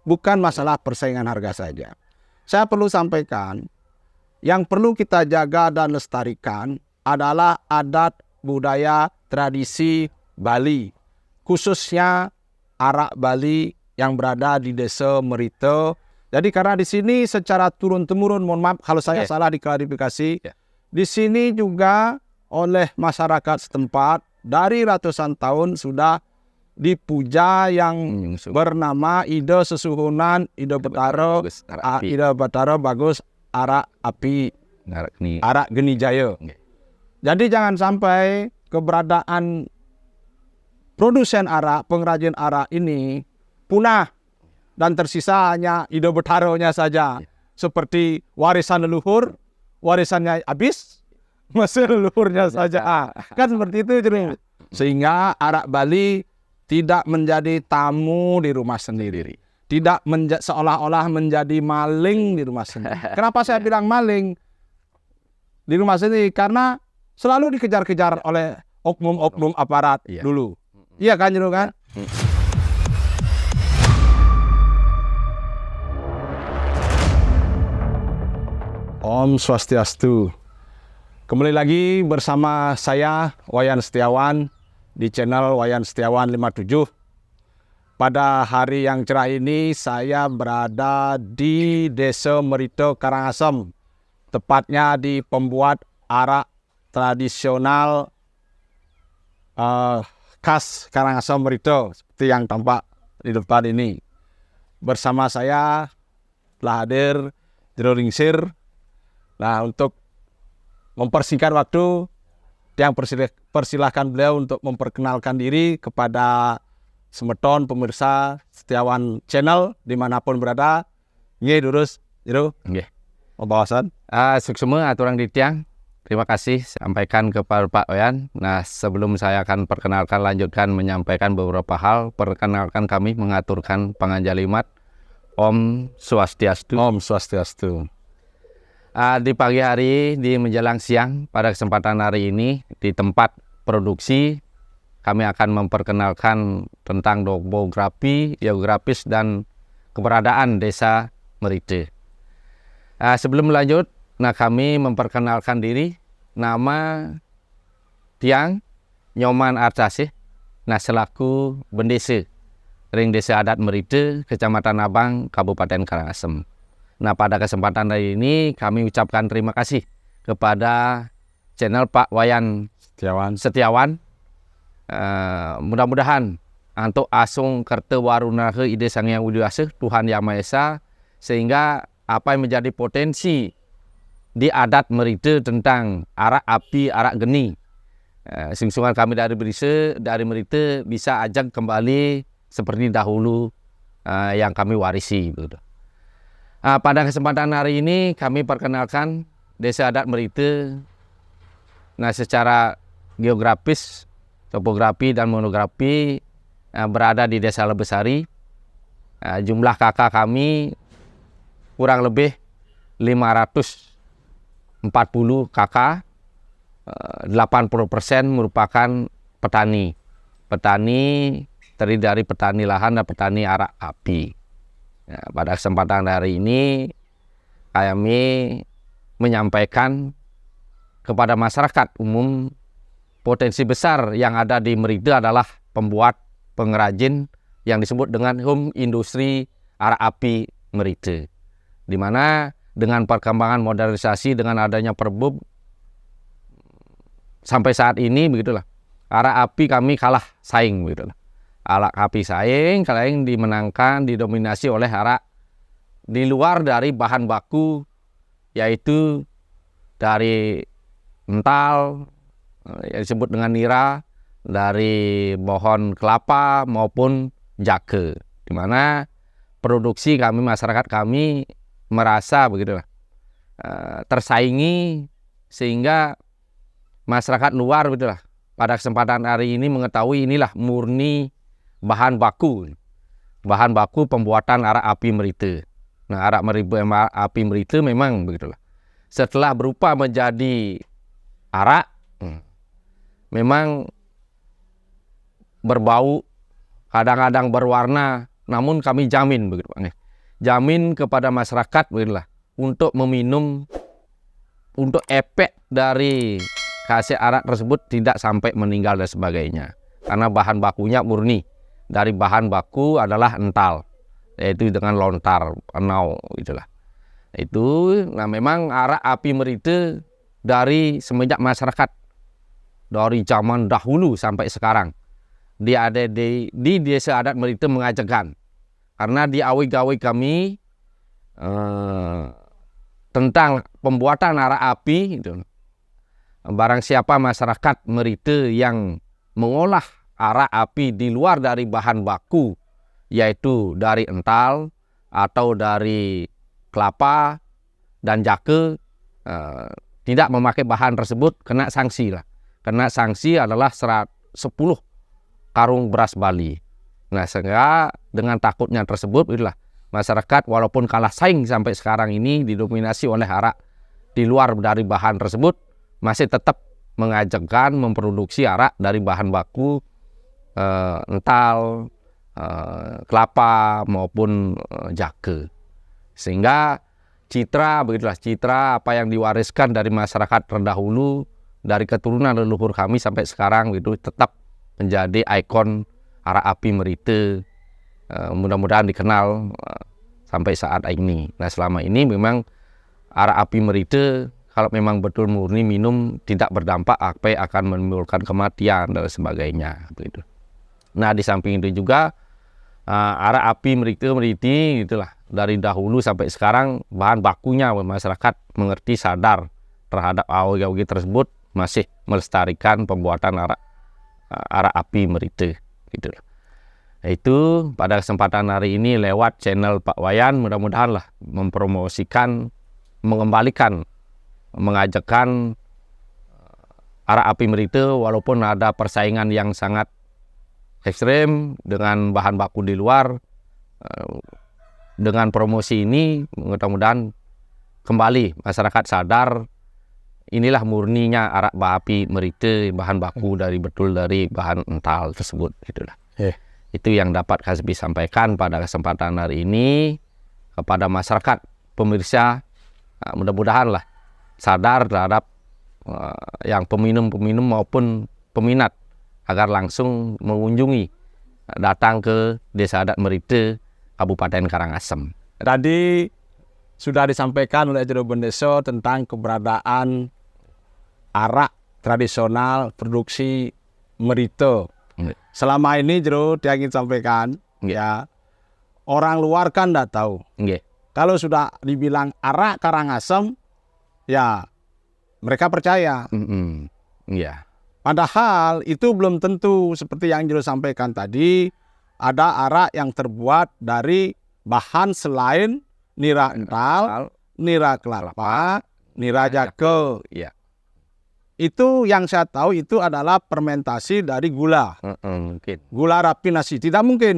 bukan masalah persaingan harga saja. Saya perlu sampaikan, yang perlu kita jaga dan lestarikan adalah adat, budaya, tradisi Bali, khususnya arak Bali yang berada di Desa Merite. Jadi karena di sini secara turun-temurun, mohon maaf kalau saya salah diklarifikasi, di sini juga oleh masyarakat setempat dari ratusan tahun sudah dipuja yang bernama Ida Sesuhunan, Ida Betara Bagus Arak Api, Arak Geni Jaya. Jadi jangan sampai keberadaan produsen arak, pengrajin arak ini punah dan tersisa hanya Ida Betaronya saja. Seperti warisan leluhur, warisannya habis, masih leluhurnya saja. Kan seperti itu. Sehingga arak Bali tidak menjadi tamu di rumah sendiri. Tidak seolah-olah menjadi maling di rumah sendiri. Kenapa saya bilang maling di rumah sendiri? Karena selalu dikejar-kejar oleh oknum-oknum aparat dulu. Iya kan, Jero kan? Om Swastiastu. Kembali lagi bersama saya, Wayan Setiawan, di channel Wayan Setiawan 57. Pada hari yang cerah ini, saya berada di Desa Merite, Karangasem. Tepatnya di pembuat arak tradisional khas Karangasem Merite, seperti yang tampak di depan ini. Bersama saya telah hadir Jero Ringsir. Nah, untuk mempersingkat waktu, yang persilahkan beliau untuk memperkenalkan diri kepada semeton pemirsa Setiawan Channel dimanapun berada. Nggih, durus, Jero. Nggih. Pembahasan. Suksema aturan ditiang. Terima kasih sampaikan kepada Pak Wayan. Nah, sebelum saya akan perkenalkan, lanjutkan menyampaikan beberapa hal. Perkenalkan kami mengaturkan panganjalimat. Om Swastiastu. Om Swastiastu. Di pagi hari, di menjelang siang, pada kesempatan hari ini, di tempat produksi, kami akan memperkenalkan tentang topografi, geografis, dan keberadaan Desa Merite. Sebelum lanjut, kami memperkenalkan diri, nama Tiang Nyoman Arcasih, selaku Bendese Ring Desa Adat Merite, Kecamatan Abang, Kabupaten Karangasem. Pada kesempatan hari ini kami ucapkan terima kasih kepada channel Pak Wayan Setiawan. Mudah-mudahan untuk asung kerte warunahe ide sang yang widiwasa Tuhan Yang Maha Esa, sehingga apa yang menjadi potensi di adat Merite tentang arak api, arak geni, singsungan kami dari Merite bisa ajak kembali seperti dahulu yang kami warisi. Pada kesempatan hari ini kami perkenalkan Desa Adat Merite. Secara geografis, topografi dan monografi berada di Desa Lebesari. Jumlah kakak kami kurang lebih 540 kakak. 80% merupakan petani. Petani terdiri dari petani lahan dan petani arak api. Pada kesempatan hari ini kami menyampaikan kepada masyarakat umum potensi besar yang ada di Merite adalah pembuat pengrajin yang disebut dengan home industri arak api Merite, di mana dengan perkembangan modernisasi dengan adanya Perbup sampai saat ini begitulah, arak api kami kalah saing begitulah. Arak api saing kalian dimenangkan, didominasi oleh arak di luar dari bahan baku, yaitu dari ental yang disebut dengan nira, dari pohon kelapa maupun jake, di mana produksi kami, masyarakat kami merasa begitulah tersaingi, sehingga masyarakat luar begitulah pada kesempatan hari ini mengetahui inilah murni bahan baku pembuatan arak api Merite. Arak api Merite memang begitulah. Setelah berubah menjadi arak, memang berbau, kadang-kadang berwarna namun kami jamin begitu Pak. Jamin kepada masyarakat begitulah untuk meminum, untuk efek dari khasiat arak tersebut tidak sampai meninggal dan sebagainya. Karena bahan bakunya murni dari bahan baku adalah ental, yaitu dengan lontar, enau itulah. Nah memang arak api merite dari semenjak masyarakat dari zaman dahulu sampai sekarang dia ada di desa adat merite mengajarkan. Karena di awig-awig kami tentang pembuatan arak api itu, barang siapa masyarakat merite yang mengolah arak api di luar dari bahan baku, yaitu dari ental atau dari kelapa dan jake, tidak memakai bahan tersebut, kena sanksi lah. Kena sanksi adalah 10 karung beras Bali. Nah, sehingga dengan takutnya tersebut, itulah masyarakat walaupun kalah saing sampai sekarang ini didominasi oleh arak di luar dari bahan tersebut, masih tetap mengajarkan memproduksi arak dari bahan baku ental, kelapa maupun jake. Sehingga begitulah citra apa yang diwariskan dari masyarakat terdahulu, dari keturunan leluhur kami sampai sekarang itu tetap menjadi ikon arak api merite, mudah-mudahan dikenal sampai saat ini. Nah selama ini memang arak api merite kalau memang betul murni minum tidak berdampak apa akan menimbulkan kematian dan sebagainya begitu. Nah di samping itu juga arak api merite itulah dari dahulu sampai sekarang bahan bakunya masyarakat mengerti, sadar terhadap awig-awig tersebut, masih melestarikan pembuatan arak api merite gitu. Itu pada kesempatan hari ini lewat channel Pak Wayan mudah-mudahan lah mempromosikan, mengembalikan, mengajarkan arak api merite walaupun ada persaingan yang sangat ekstrem dengan bahan baku di luar. Dengan promosi ini mudah-mudahan kembali masyarakat sadar inilah murninya arak api merite, bahan baku dari bahan ental tersebut gitulah. Itu yang dapat kami sampaikan pada kesempatan hari ini kepada masyarakat pemirsa. Mudah-mudahan lah sadar terhadap yang peminum-peminum maupun peminat agar langsung mengunjungi, datang ke Desa Adat Merite Kabupaten Karangasem. Tadi sudah disampaikan oleh Jero Bendeso tentang keberadaan arak tradisional produksi Merite. Selama ini Jero dia ingin sampaikan, ya orang luar kan tidak tahu. Kalau sudah dibilang arak Karangasem, ya mereka percaya. Padahal itu belum tentu seperti yang Jero sampaikan tadi. Ada arak yang terbuat dari bahan selain nira ental, nira kelapa, nira jake. Itu yang saya tahu itu adalah fermentasi dari gula. Mungkin. Gula rafinasi tidak mungkin.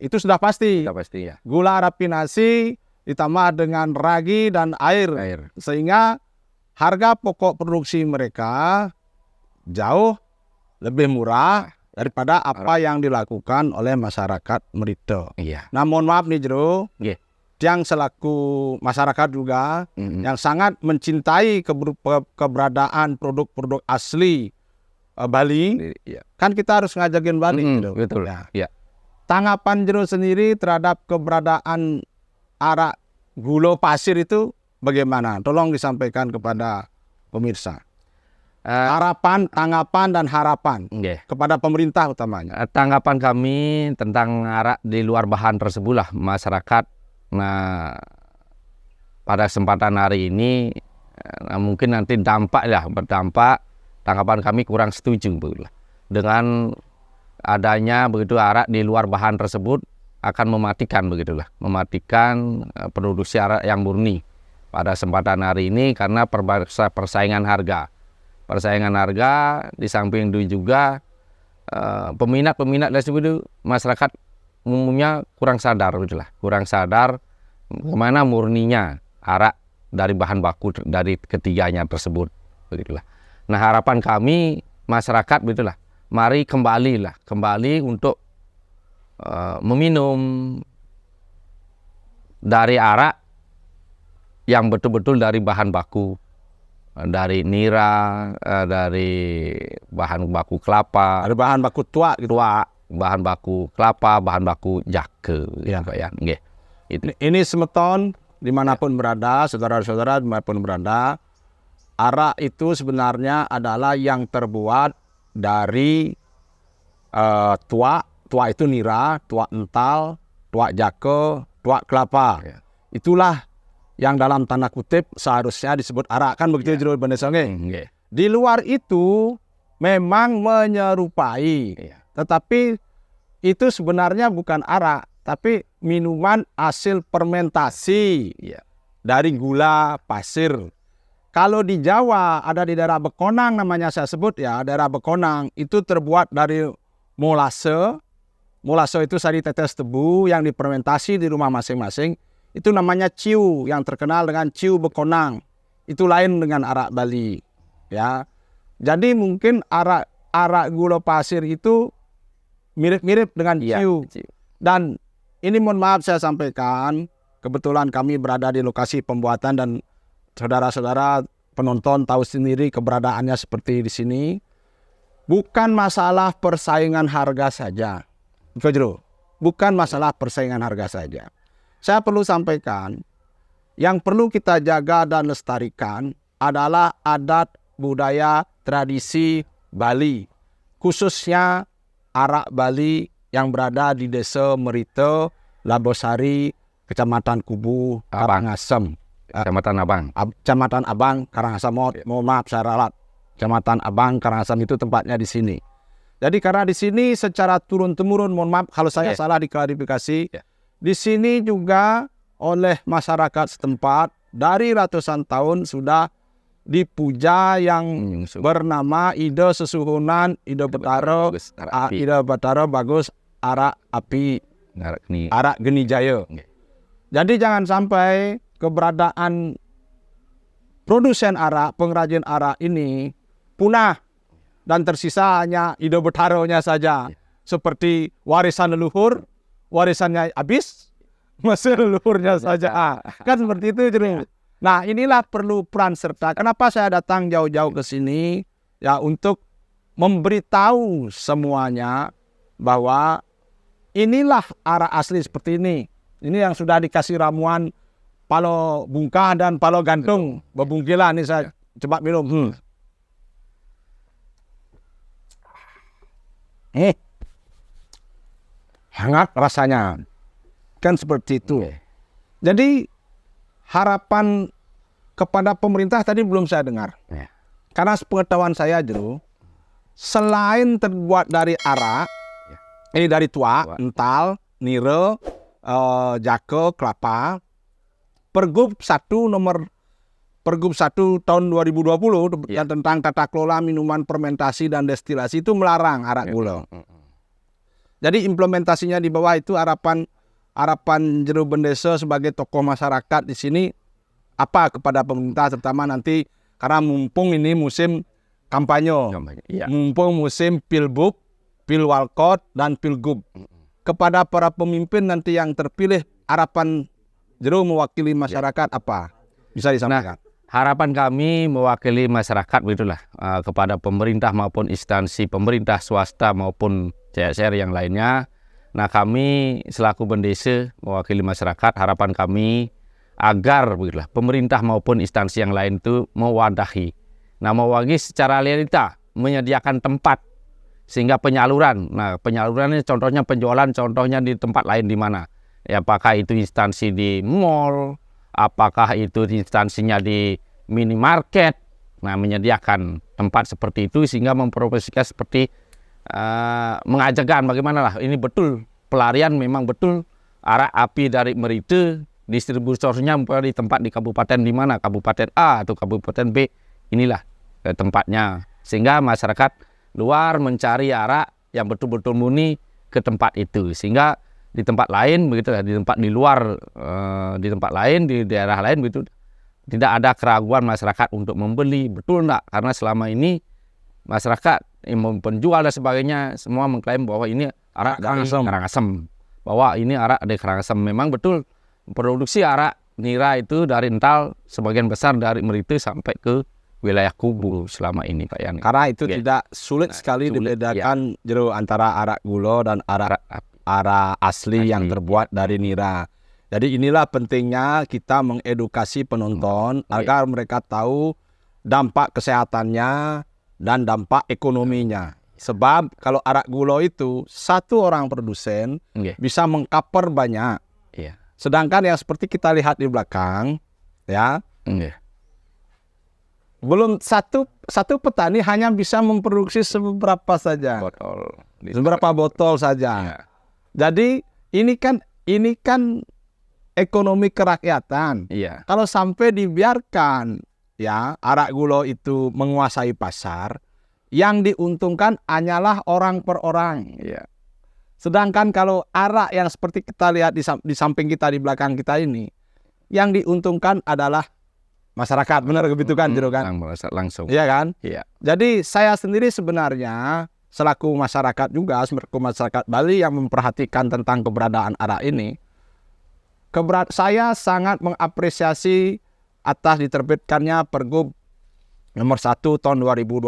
Itu sudah pasti. Ya. Gula rafinasi ditambah dengan ragi dan air. Sehingga harga pokok produksi mereka jauh lebih murah daripada apa yang dilakukan oleh masyarakat Merite. Nah mohon maaf nih Jero, yang selaku masyarakat juga yang sangat mencintai keberadaan produk-produk asli Bali, kan kita harus ngajakin Bali. Betul. Tanggapan Jero sendiri terhadap keberadaan arak gulo pasir itu bagaimana? Tolong disampaikan kepada pemirsa. Harapan, tanggapan, dan harapan kepada pemerintah utamanya. Tanggapan kami tentang arak di luar bahan tersebut lah masyarakat. Nah, pada kesempatan hari ini mungkin nanti berdampak. Tanggapan kami kurang setuju dengan adanya begitu arak di luar bahan tersebut akan mematikan produksi arak yang murni pada kesempatan hari ini karena persaingan harga. Di samping itu juga peminat-peminat tersebut masyarakat umumnya kurang sadar kemana murninya arak dari bahan baku dari ketiganya tersebut begitulah. Nah harapan kami masyarakat begitulah, mari kembali untuk meminum dari arak yang betul-betul dari bahan baku, dari nira, dari bahan baku kelapa, Ada bahan baku tua gitu. bahan baku kelapa, bahan baku jake, Ya. ya, nggih. Itu. Ini semeton dimanapun berada, saudara-saudara dimanapun berada, arak itu sebenarnya adalah yang terbuat dari tua itu nira, tua ental, tua jake, tua kelapa. Ya. Itulah yang dalam tanda kutip seharusnya disebut arak, kan begitu Jero Benesonge. Nggih. Di luar itu memang menyerupai, Iya. tetapi itu sebenarnya bukan arak, tapi minuman hasil fermentasi Iya. dari gula pasir. Kalau di Jawa ada di daerah Bekonang, namanya saya sebut ya, daerah Bekonang itu terbuat dari molase. Molase itu sari tetes tebu yang difermentasi di rumah masing-masing. Itu namanya ciu, yang terkenal dengan ciu Bekonang. Itu lain dengan arak Bali, ya. Jadi mungkin arak gula pasir itu mirip-mirip dengan Iya. ciu. Dan ini mohon maaf saya sampaikan, kebetulan kami berada di lokasi pembuatan dan saudara-saudara penonton tahu sendiri keberadaannya seperti di sini. Bukan masalah persaingan harga saja. Bukan masalah persaingan harga saja. Saya perlu sampaikan, yang perlu kita jaga dan lestarikan adalah adat, budaya, tradisi Bali. Khususnya arak Bali yang berada di Desa Merite, Labosari, Kecamatan Kubu, Karangasem. Kecamatan Abang. Kecamatan Abang, Karangasem. Mohon maaf saya ralat. Kecamatan Abang, Karangasem itu tempatnya di sini. Jadi karena di sini secara turun-temurun, mohon maaf kalau saya salah diklarifikasi. Di sini juga oleh masyarakat setempat dari ratusan tahun sudah dipuja yang bernama Ide Sesuhunan, Ide Betara, Ide Betara Bagus Arak Api, Arak Geni Jaya. Jadi jangan sampai keberadaan produsen arak, pengrajin arak ini punah dan tersisa hanya Ide Betaronya saja. Seperti warisan leluhur, warisannya habis, masih leluhurnya saja. Kan seperti itu, Jero. Nah, inilah perlu peran serta. Kenapa saya datang jauh-jauh ke sini? Ya, untuk memberitahu semuanya bahwa inilah arak asli seperti ini. Ini yang sudah dikasih ramuan palo bungkah dan palo gantung. Bebungkilah ini saya coba minum. Hangat rasanya. Kan seperti itu. Jadi harapan kepada pemerintah tadi belum saya dengar. Karena sepengetahuan saya, Jero, selain terbuat dari arak, ini dari tua, ental, nire, jake, kelapa, Pergub 1 tahun 2020 yang tentang tata kelola minuman fermentasi dan destilasi itu melarang arak gula. Jadi implementasinya di bawah itu harapan Jero Bendesa sebagai tokoh masyarakat di sini apa kepada pemerintah, terutama nanti karena mumpung ini musim kampanye. Mumpung musim pilbub, pilwalkot dan pilgub. Kepada para pemimpin nanti yang terpilih, harapan Jero mewakili masyarakat apa? Bisa disampaikan. Harapan kami mewakili masyarakat begitulah, kepada pemerintah maupun instansi pemerintah swasta maupun CSR yang lainnya. Nah, kami selaku Bendesa mewakili masyarakat, harapan kami agar begitulah pemerintah maupun instansi yang lain itu mewadahi. Nah, mewadahi secara realita, menyediakan tempat sehingga penyaluran. Nah, penyalurannya contohnya penjualan, contohnya di tempat lain di mana? Ya, apakah itu instansi di mall, apakah itu instansinya di minimarket. Nah, menyediakan tempat seperti itu sehingga mempromosikan seperti mengajarkan bagaimana lah ini betul pelarian, memang betul arak api dari Merite, distributornya di tempat di kabupaten di mana, kabupaten A atau kabupaten B, inilah tempatnya, sehingga masyarakat luar mencari arak yang betul-betul murni ke tempat itu, sehingga di tempat lain begitu ya, di tempat di luar, di tempat lain, di daerah lain begitu tidak ada keraguan masyarakat untuk membeli, betul enggak? Karena selama ini masyarakat penjual dan sebagainya semua mengklaim bahwa ini arak dari Karangasem. Bahwa ini arak dari Karangasem. Memang betul produksi arak nira itu dari Ental sebagian besar dari Merite sampai ke wilayah Kubu selama ini Pak Yani. Karena itu tidak sulit sekali dibedakan jero antara arak gulo dan arak asli yang terbuat dari nira. Jadi inilah pentingnya kita mengedukasi penonton agar mereka tahu dampak kesehatannya dan dampak ekonominya. Sebab kalau arak gulo itu satu orang produsen bisa mengcover banyak. Sedangkan yang seperti kita lihat di belakang, ya, belum satu petani hanya bisa memproduksi seberapa saja, seberapa botol saja. Jadi ini kan ekonomi kerakyatan. Kalau sampai dibiarkan ya arak gulo itu menguasai pasar, yang diuntungkan hanyalah orang per orang. Sedangkan kalau arak yang seperti kita lihat di samping kita, di belakang kita ini, yang diuntungkan adalah masyarakat. Benar begitu kan, Jero kan? Langsung. Iya kan? Jadi saya sendiri sebenarnya selaku masyarakat juga, selaku masyarakat Bali yang memperhatikan tentang keberadaan arak ini, saya sangat mengapresiasi atas diterbitkannya Pergub nomor 1 tahun 2020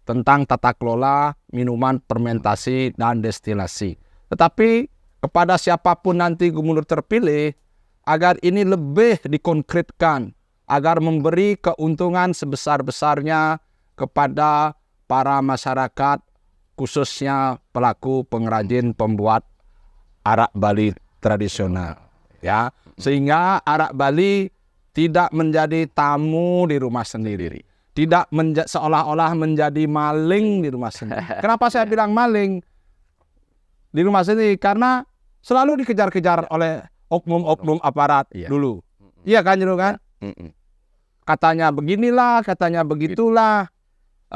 tentang tata kelola minuman fermentasi dan destilasi. Tetapi kepada siapapun nanti gubernur terpilih, agar ini lebih dikonkretkan, agar memberi keuntungan sebesar-besarnya kepada para masyarakat, khususnya pelaku pengrajin pembuat arak Bali tradisional. Ya, sehingga arak Bali tidak menjadi tamu di rumah sendiri, tidak seolah-olah menjadi maling di rumah sendiri. Kenapa saya bilang maling di rumah sendiri? Karena selalu dikejar-kejar oleh oknum-oknum aparat dulu. Iya kan, Jero kan? Katanya beginilah, katanya begitulah,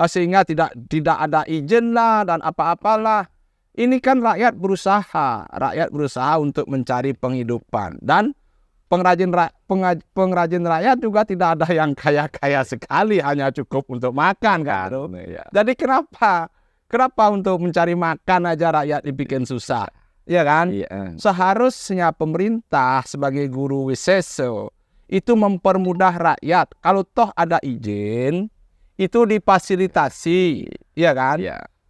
sehingga tidak ada izin lah dan apa-apalah. Ini kan rakyat berusaha untuk mencari penghidupan, dan pengrajin rakyat juga tidak ada yang kaya-kaya sekali, hanya cukup untuk makan kan. Jadi kenapa untuk mencari makan aja rakyat dibikin susah, ya kan? Seharusnya pemerintah sebagai guru wiseso itu mempermudah rakyat. Kalau toh ada izin, itu difasilitasi, ya kan?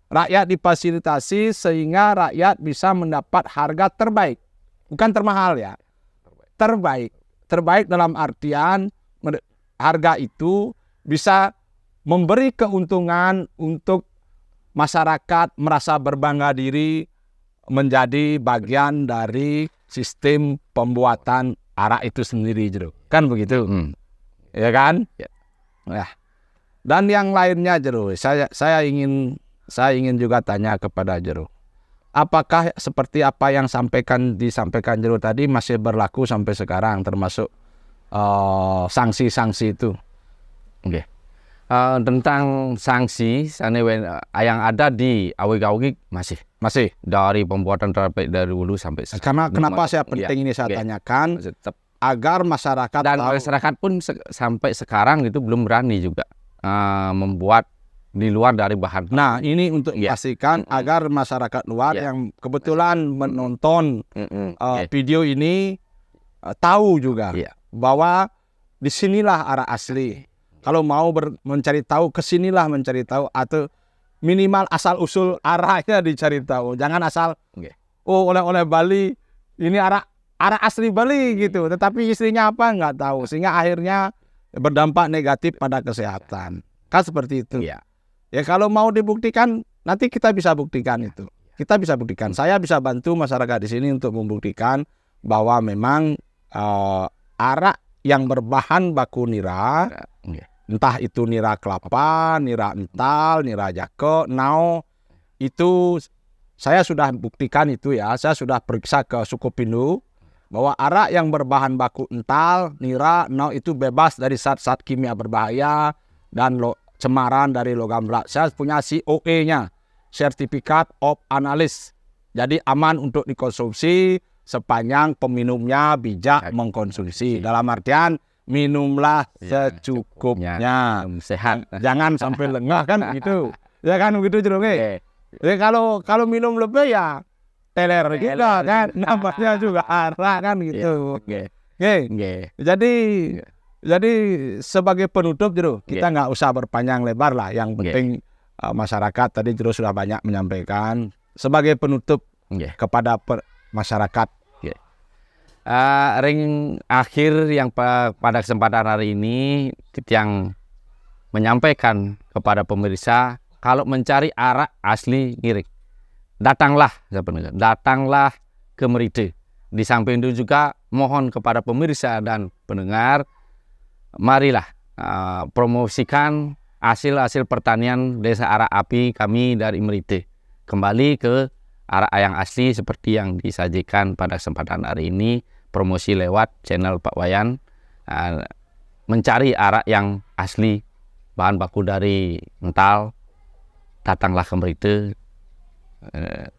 Rakyat difasilitasi sehingga rakyat bisa mendapat harga terbaik. Bukan termahal ya. Terbaik dalam artian harga itu bisa memberi keuntungan untuk masyarakat merasa berbangga diri menjadi bagian dari sistem pembuatan arak itu sendiri, Jero. Kan begitu? Ya kan? Nah, dan yang lainnya, Jero, saya ingin juga tanya kepada Jero, apakah seperti apa yang disampaikan Jero tadi masih berlaku sampai sekarang, termasuk sanksi-sanksi itu? Tentang sanksi yang ada di Awig-Awig masih dari pembuatan dari dulu sampai sekarang. Karena kenapa saya penting ini saya tanyakan, agar masyarakat dan tahu. Masyarakat pun sampai sekarang itu belum berani juga membuat di luar dari bahan. Nah, ini untuk pastikan agar masyarakat luar yang kebetulan menonton video ini tahu juga bahwa disinilah arak asli. Kalau mau mencari tahu, kesinilah mencari tahu, atau minimal asal usul araknya dicari tahu. Jangan asal oleh-oleh Bali ini arak asli Bali gitu, tetapi istrinya apa nggak tahu, sehingga akhirnya berdampak negatif pada kesehatan. Kan seperti itu. Ya kalau mau dibuktikan, nanti kita bisa buktikan itu. Kita bisa buktikan. Saya bisa bantu masyarakat di sini untuk membuktikan bahwa memang arak yang berbahan baku nira, entah itu nira kelapa, nira ental, nira jako, nao, itu saya sudah buktikan itu ya. Saya sudah periksa ke Sukopindu bahwa arak yang berbahan baku ental, nira, nao itu bebas dari zat-zat kimia berbahaya dan cemaran dari logam berat. Saya punya COE-nya, Certificate of Analysis. Jadi aman untuk dikonsumsi sepanjang peminumnya bijak mengkonsumsi. Dalam artian minumlah secukupnya. Sehat. Jangan sampai lengah kan gitu. Ya kan begitu Jero. Oke. Jadi kalau minum lebih ya teler juga kan, namanya juga arak kan gitu. Oke. Oke. Oke. Jadi sebagai penutup Jero, kita Oke. nggak usah berpanjang lebar lah. Yang Oke. penting masyarakat tadi Jero sudah banyak menyampaikan. Sebagai penutup Oke. kepada masyarakat. Ring akhir yang pada kesempatan hari ini yang menyampaikan kepada pemirsa, kalau mencari arak asli ngirik, datanglah ke Meride. Di samping itu juga mohon kepada pemirsa dan pendengar, marilah promosikan hasil-hasil pertanian Desa Arak Api kami dari Meride. Kembali ke arak yang asli seperti yang disajikan pada kesempatan hari ini, promosi lewat channel Pak Wayan, mencari arak yang asli, bahan baku dari Ental, datanglah ke Meride,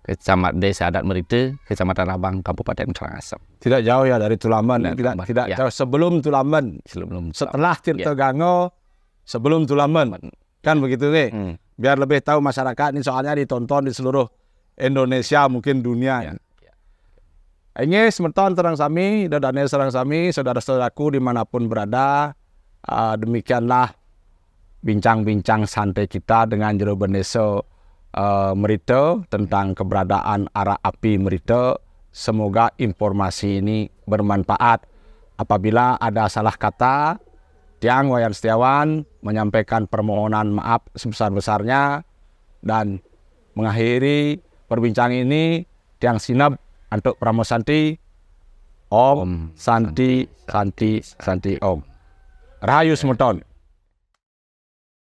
Kecamatan Desa Adat Meride, Kecamatan Abang, Kabupaten Karangasem. Tidak jauh ya dari Tulamben, tidak ya. jauh sebelum Tulamben, setelah Tirtogango, sebelum Tulamben, kan begitu biar lebih tahu masyarakat ini, soalnya ditonton di seluruh Indonesia, mungkin dunia. Ini semeton terang sami, dadane serang sami, saudara-saudaraku dimanapun berada. Demikianlah bincang-bincang santai kita dengan Jero Beneso Meride tentang keberadaan arak api Meride. Semoga informasi ini bermanfaat. Apabila ada salah kata, Tiang Wayan Setiawan menyampaikan permohonan maaf sebesar-besarnya dan mengakhiri perbincangan ini. Tiang Sinap untuk Pramosanti, Om Santi Santi Santi Om. Rahayu semeton.